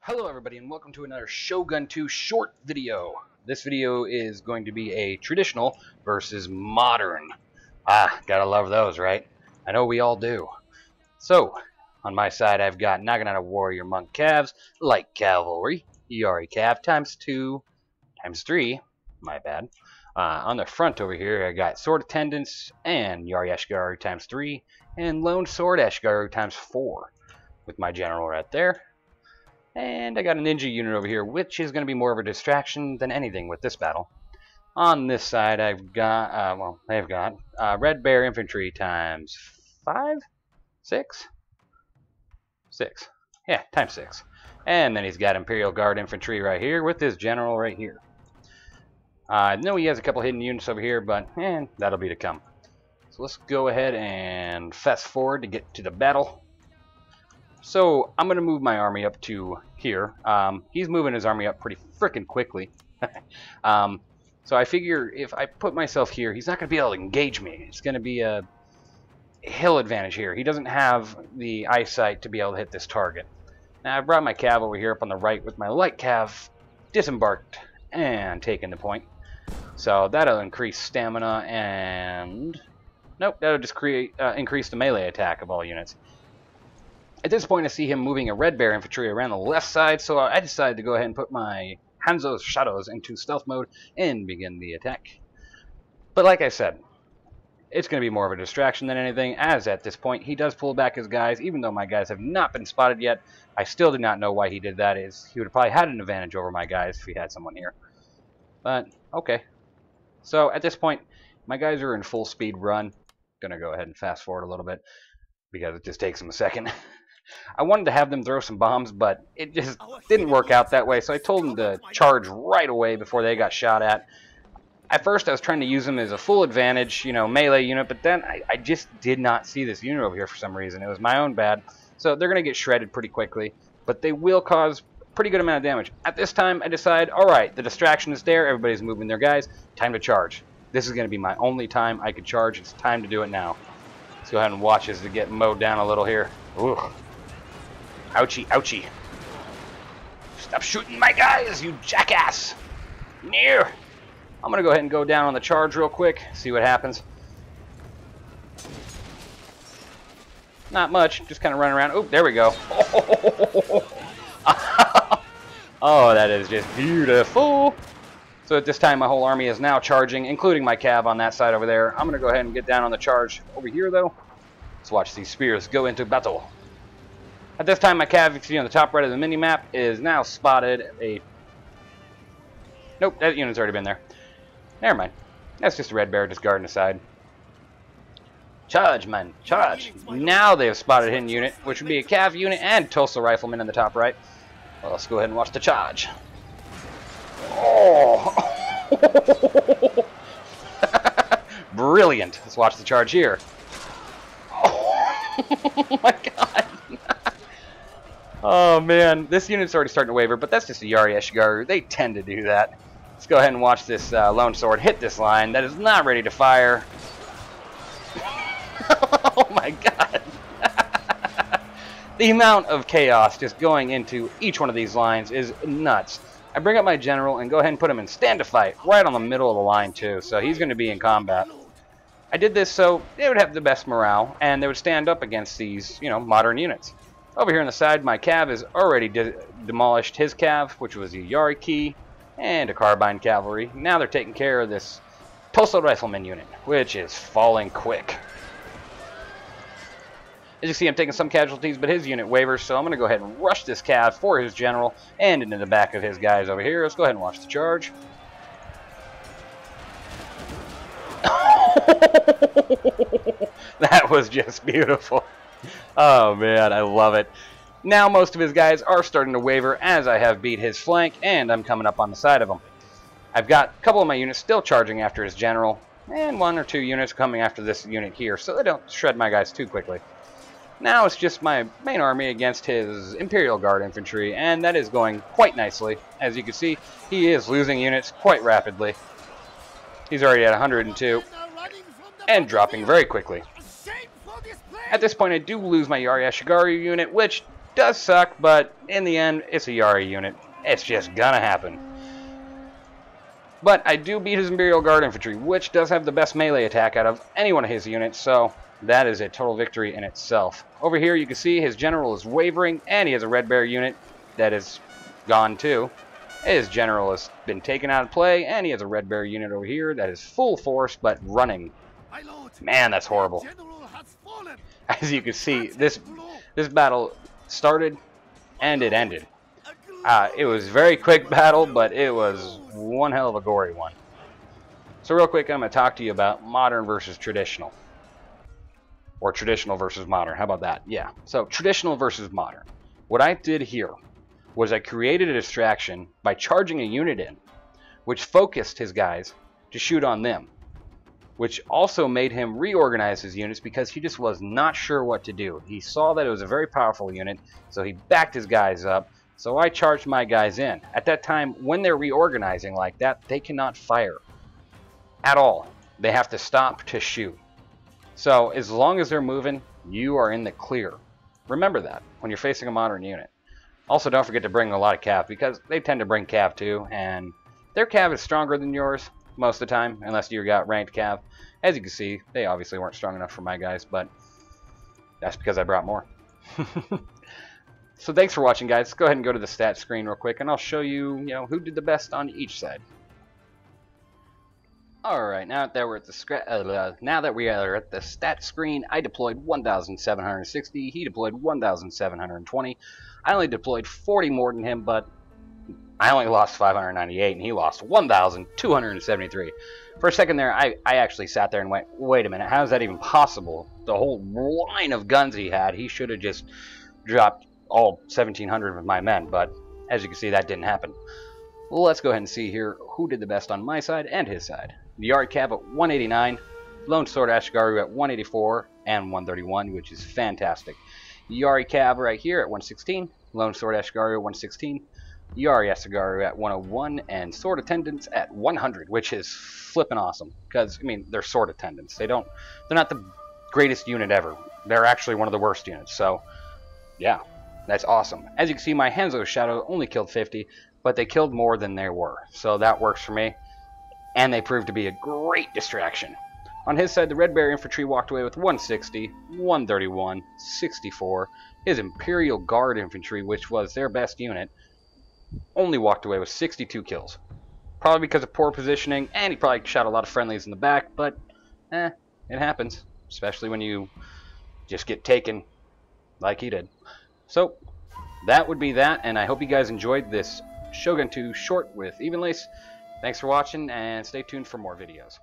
Hello everybody and welcome to another Shogun 2 short video. This video is going to be a traditional versus modern. Gotta love those, right? I know we all do. So, on my side I've got Naginata Warrior Monk Calves, Light Cavalry, Yari Cav times 2, times 3, my bad. On the front over here I got Sword Attendants and Yari Ashgaru times 3, and Lone Sword Ashgaru times 4, with my general right there. And I got a ninja unit over here, which is going to be more of a distraction than anything with this battle. On this side, I've got, Red Bear Infantry times 5? 6? 6. Yeah, times 6. And then he's got Imperial Guard Infantry right here with his general right here. I know he has a couple hidden units over here, but that'll be to come. So let's go ahead and fast forward to get to the battle. So I'm going to move my army up to here. He's moving his army up pretty frickin' quickly. So I figure if I put myself here, he's not going to be able to engage me. It's going to be a hill advantage here. He doesn't have the eyesight to be able to hit this target. Now I brought my cav over here up on the right with my light cav disembarked and taken the point. So that'll increase stamina and... Nope, that'll just increase the melee attack of all units. At this point, I see him moving a Red Bear Infantry around the left side, so I decided to go ahead and put my Hanzo's Shadows into stealth mode and begin the attack. But like I said, it's going to be more of a distraction than anything, as at this point, he does pull back his guys. Even though my guys have not been spotted yet, I still do not know why he did that. He would have probably had an advantage over my guys if he had someone here. But, okay. So, at this point, my guys are in full speed run. Going to go ahead and fast forward a little bit, because it just takes them a second. I wanted to have them throw some bombs, but it just didn't work out that way, so I told them to charge right away before they got shot at. At first, I was trying to use them as a full advantage, melee unit, but then I just did not see this unit over here for some reason. It was my own bad, so they're going to get shredded pretty quickly, but they will cause a pretty good amount of damage. At this time, I decide, alright, the distraction is there, everybody's moving their guys, time to charge. This is going to be my only time I could charge. It's time to do it now. Let's go ahead and watch as they get mowed down a little here. Ooh. Ouchie, ouchie. Stop shooting my guys, you jackass! Near! I'm gonna go ahead and go down on the charge real quick, see what happens. Not much, just kind of running around. Oh, there we go. Oh, that is just beautiful. So at this time, my whole army is now charging, including my cav on that side over there. I'm gonna go ahead and get down on the charge over here, though. Let's watch these spears go into battle. At this time, my cav, you can see on the top right of the mini-map, is now spotted a... Nope, that unit's already been there. Never mind. That's just a Red Bear just guarding the side. Charge, man. Charge. Now they have spotted a hidden unit, which would be a cav unit and Tulsa Rifleman in the top right. Well, let's go ahead and watch the charge. Oh! Brilliant. Let's watch the charge here. Oh my god. Oh man, this unit's already starting to waver, but that's just a Yari Ashgaru. They tend to do that. Let's go ahead and watch this Lone Sword hit this line that is not ready to fire. Oh my god. The amount of chaos just going into each one of these lines is nuts. I bring up my general and go ahead and put him in stand to fight right on the middle of the line too, so he's going to be in combat. I did this so they would have the best morale and they would stand up against these, modern units. Over here on the side, my cav has already demolished his cav, which was a Yari key and a carbine cavalry. Now they're taking care of this Tulsa Rifleman unit, which is falling quick. As you see, I'm taking some casualties, but his unit wavers, so I'm going to go ahead and rush this cav for his general and into the back of his guys over here. Let's go ahead and watch the charge. That was just beautiful. Oh man, I love it. Now most of his guys are starting to waver as I have beat his flank and I'm coming up on the side of him. I've got a couple of my units still charging after his general and 1 or 2 units coming after this unit here, so they don't shred my guys too quickly. Now it's just my main army against his Imperial Guard Infantry, and that is going quite nicely. As you can see, he is losing units quite rapidly. He's already at 102 and dropping very quickly. At this point, I do lose my Yari Ashgaru unit, which does suck, but in the end, it's a Yari unit. It's just gonna happen. But I do beat his Imperial Guard Infantry, which does have the best melee attack out of any one of his units, so that is a total victory in itself. Over here you can see his general is wavering, and he has a Red Bear unit that is gone too. His general has been taken out of play, and he has a Red Bear unit over here that is full force but running. Man, that's horrible. As you can see, this battle started and it ended. It was a very quick battle, but it was one hell of a gory one. So real quick, I'm going to talk to you about modern versus traditional. Or traditional versus modern. How about that? Yeah. So traditional versus modern. What I did here was I created a distraction by charging a unit in, which focused his guys to shoot on them, which also made him reorganize his units because he just was not sure what to do. He saw that it was a very powerful unit, so he backed his guys up. So I charged my guys in. At that time, when they're reorganizing like that, they cannot fire at all. They have to stop to shoot. So as long as they're moving, you are in the clear. Remember that when you're facing a modern unit. Also, don't forget to bring a lot of cav, because they tend to bring cav too, and their cav is stronger than yours most of the time, unless you got ranked cav. As you can see, they obviously weren't strong enough for my guys, but that's because I brought more. So thanks for watching, guys. Let's go ahead and go to the stat screen real quick, and I'll show you, who did the best on each side. Alright, now that we're at the stat screen, I deployed 1,760. He deployed 1,720. I only deployed 40 more than him, but I only lost 598, and he lost 1,273. For a second there, I actually sat there and went, wait a minute, how is that even possible? The whole line of guns he had, he should have just dropped all 1,700 of my men, but as you can see, that didn't happen. Well, let's go ahead and see here who did the best on my side and his side. The Yari Cav at 189, Lone Sword Ashigaru at 184 and 131, which is fantastic. Yari Cav right here at 116, Lone Sword Ashigaru at 116, Yari Ashigaru at 101, and Sword Attendants at 100, which is flippin' awesome. Because, I mean, they're Sword Attendants. They're not the greatest unit ever. They're actually one of the worst units. So, yeah, that's awesome. As you can see, my Hanzo Shadow only killed 50, but they killed more than they were. So that works for me. And they proved to be a great distraction. On his side, the Red Bear Infantry walked away with 160, 131, 64. His Imperial Guard Infantry, which was their best unit, only walked away with 62 kills. Probably because of poor positioning, and he probably shot a lot of friendlies in the back, but it happens. Especially when you just get taken like he did. So, that would be that, and I hope you guys enjoyed this Shogun 2 short with Evenlace. Thanks for watching, and stay tuned for more videos.